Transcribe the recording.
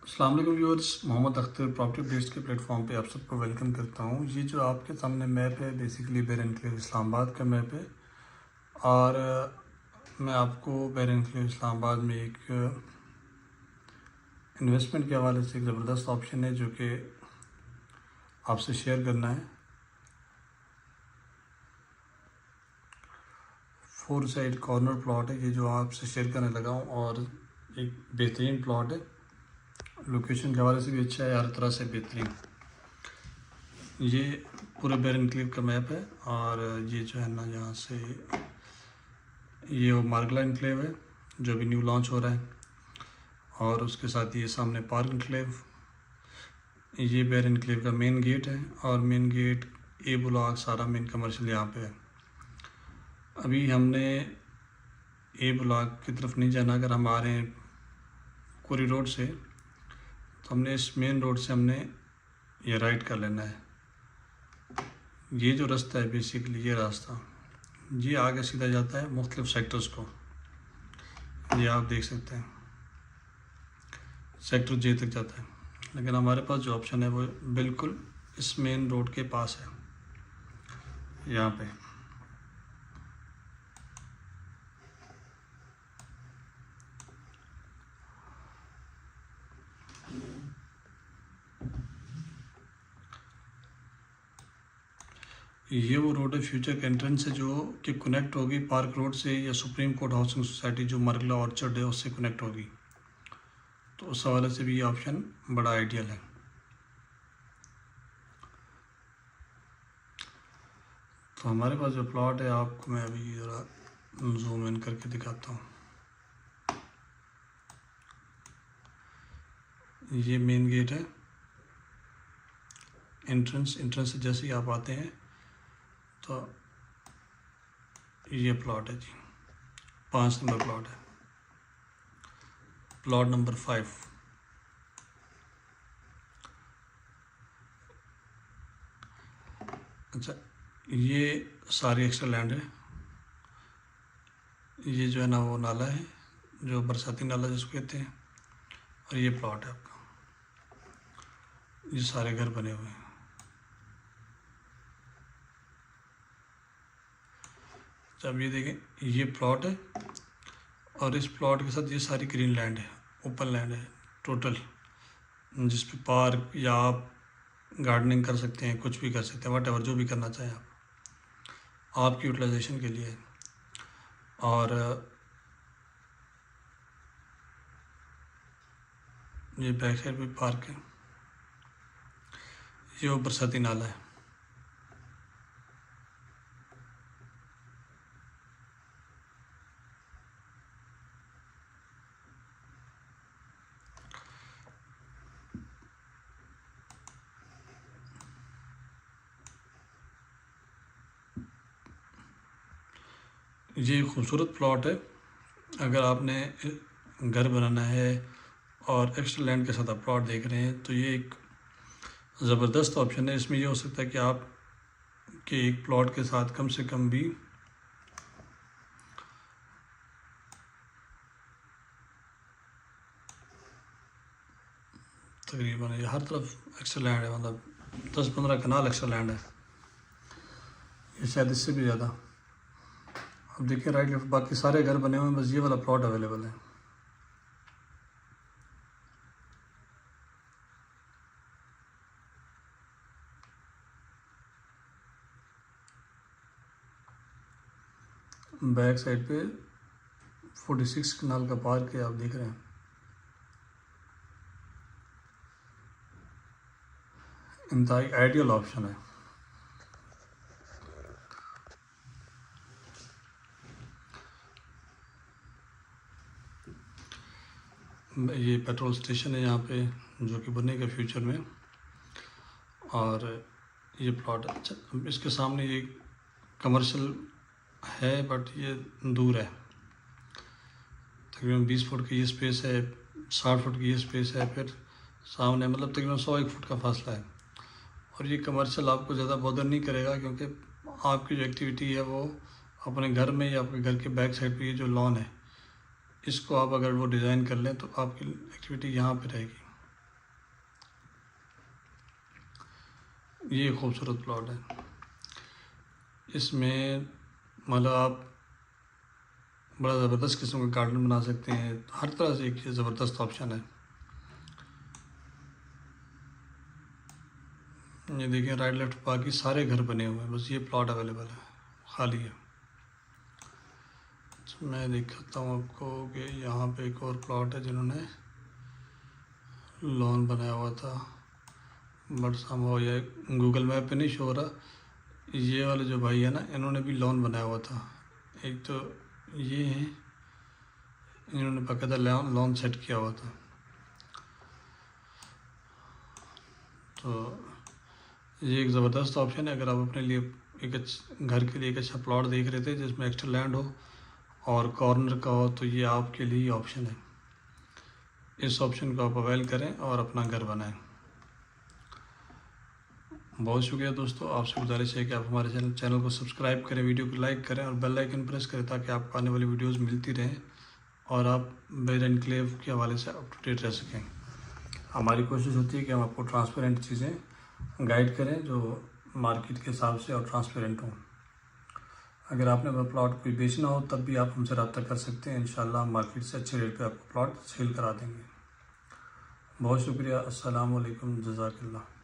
अस्सलाम वालेकुम viewers, Mohammad Akhtar property based के प्लेटफॉर्म पे आप सबको वेलकम करता हूँ। ये जो आपके सामने मैप है बेसिकली बेर एनक्लेव इस्लामाबाद का मैप है। और मैं आपको बेर एनक्लेव इस्लामाबाद में एक इन्वेस्टमेंट के हवाले से एक ज़बरदस्त ऑप्शन है जो कि आपसे शेयर करना है। 4 साइड कॉर्नर प्लॉट है ये जो आपसे शेयर करने लगा हूँ, और एक बेहतरीन प्लॉट है। लोकेशन के हवाले से भी अच्छा है, हर तरह से बेहतरीन। ये पूरे बेर एनक्लेव का मैप है। और ये जो है ना, यहाँ से ये वो मार्गला एनक्लेव है जो अभी न्यू लॉन्च हो रहा है, और उसके साथ ये सामने पार्क एनक्लेव। ये बेर एनक्लेव का मेन गेट है, और मेन गेट ए ब्लॉक सारा मेन कमर्शियल यहाँ पे है। अभी हमने ए ब्लॉक की तरफ नहीं जाना। अगर हम आ रहे हैं कोरी रोड से तो हमने इस मेन रोड से हमने ये राइट कर लेना है। ये जो रास्ता है बेसिकली ये रास्ता ये आगे सीधा जाता है मुख्तलिफ सेक्टर्स को। ये आप देख सकते हैं सेक्टर जे तक जाता है, लेकिन हमारे पास जो ऑप्शन है वो बिल्कुल इस मेन रोड के पास है। यहाँ पे ये वो रोड है फ्यूचर का एंट्रेंस है जो कि कनेक्ट होगी पार्क रोड से या सुप्रीम कोर्ट हाउसिंग सोसाइटी जो मरगला ऑर्चर्ड है उससे कनेक्ट होगी। तो उस हवाले से भी ये ऑप्शन बड़ा आइडियल है। तो हमारे पास जो प्लॉट है आपको मैं अभी ज़रा जूम इन करके दिखाता हूँ। ये मेन गेट है, एंट्रेंस से जैसे ही आप आते हैं तो ये प्लॉट है जी, 5 नंबर प्लॉट है, प्लॉट नंबर 5। अच्छा, ये सारी एक्स्ट्रा लैंड है। ये जो है ना वो नाला है जो बरसाती नाला जिसको कहते हैं, और ये प्लॉट है आपका। ये सारे घर बने हुए हैं। जब ये देखें ये प्लॉट है, और इस प्लॉट के साथ ये सारी ग्रीन लैंड है, ओपन लैंड है टोटल, जिस पे पार्क या आप गार्डनिंग कर सकते हैं, कुछ भी कर सकते हैं, वट जो भी करना चाहें आप, आपकी यूटिलाइजेशन के लिए। और ये बैक साइड भी पार्क है। ये वो बरसाती नाला है। ये खूबसूरत प्लॉट है। अगर आपने घर बनाना है और एक्स्ट्रा लैंड के साथ आप प्लॉट देख रहे हैं तो ये एक ज़बरदस्त ऑप्शन है। इसमें ये हो सकता है कि आप के एक प्लॉट के साथ कम से कम भी तकरीबन ये हर तरफ एक्स्ट्रा लैंड है, मतलब 10-15 कनाल एक्स्ट्रा लैंड है, ये शायद इससे भी ज़्यादा। अब देखिए राइट लेफ्ट बाकी सारे घर बने हुए हैं, बस ये वाला प्लॉट अवेलेबल है। बैक साइड पे 46 कनाल का पार्क है, आप देख रहे हैं। इंतहाई आइडियल ऑप्शन है। ये पेट्रोल स्टेशन है यहाँ पे जो कि बनेगा फ्यूचर में, और ये प्लॉट अच्छा। इसके सामने ये कमर्शियल है बट ये दूर है, तकरीबन 20 फुट की ये स्पेस है, 60 फुट की ये स्पेस है, फिर सामने मतलब तकरीबन 101 फुट का फासला है। और ये कमर्शियल आपको ज़्यादा बॉदर नहीं करेगा, क्योंकि आपकी जो एक्टिविटी है वो अपने घर में या आपके घर के बैक साइड पे ये जो लॉन है इसको आप अगर वो डिज़ाइन कर लें तो आपकी एक्टिविटी यहाँ पे रहेगी। ये खूबसूरत प्लॉट है। इसमें मतलब आप बड़ा ज़बरदस्त किस्म का गार्डन बना सकते हैं। हर तरह से एक ज़बरदस्त ऑप्शन है। ये देखिए राइट लेफ्ट बाकी सारे घर बने हुए हैं, बस ये प्लॉट अवेलेबल है, खाली है। तो मैं दिखाता हूँ आपको कि यहाँ पे एक और प्लॉट है जिन्होंने लॉन बनाया हुआ था, बट संभव ये गूगल मैप पे नहीं शो हो रहा। ये वाले जो भाई है ना, इन्होंने भी लॉन बनाया हुआ था। एक तो ये है, इन्होंने बाकायदा लॉन सेट किया हुआ था। तो ये एक ज़बरदस्त ऑप्शन है। अगर आप अपने लिए एक घर के लिए एक अच्छा प्लॉट देख रहे थे जिसमें एक्स्ट्रा लैंड हो और कॉर्नर का हो, तो ये आपके लिए ऑप्शन है। इस ऑप्शन को आप अवेल करें और अपना घर बनाएं। बहुत शुक्रिया दोस्तों। आपसे गुजारिश है कि आप हमारे चैनल को सब्सक्राइब करें, वीडियो को लाइक करें और बेल आइकन प्रेस करें ताकि आपको आने वाली वीडियोस मिलती रहें और आप बेर एनक्लेव के हवाले से अप टू डेट रह सकें। हमारी कोशिश होती है कि हम आपको ट्रांसपेरेंट चीज़ें गाइड करें जो मार्केट के हिसाब से और ट्रांसपेरेंट हों। अगर आपने अपना प्लॉट कोई बेचना हो तब भी आप हमसे रब्ता कर सकते हैं। इंशाल्लाह हम मार्केट से अच्छे रेट पे आपको प्लॉट सेल करा देंगे। बहुत शुक्रिया। अस्सलाम वालेकुम, जज़ाकल्लाह।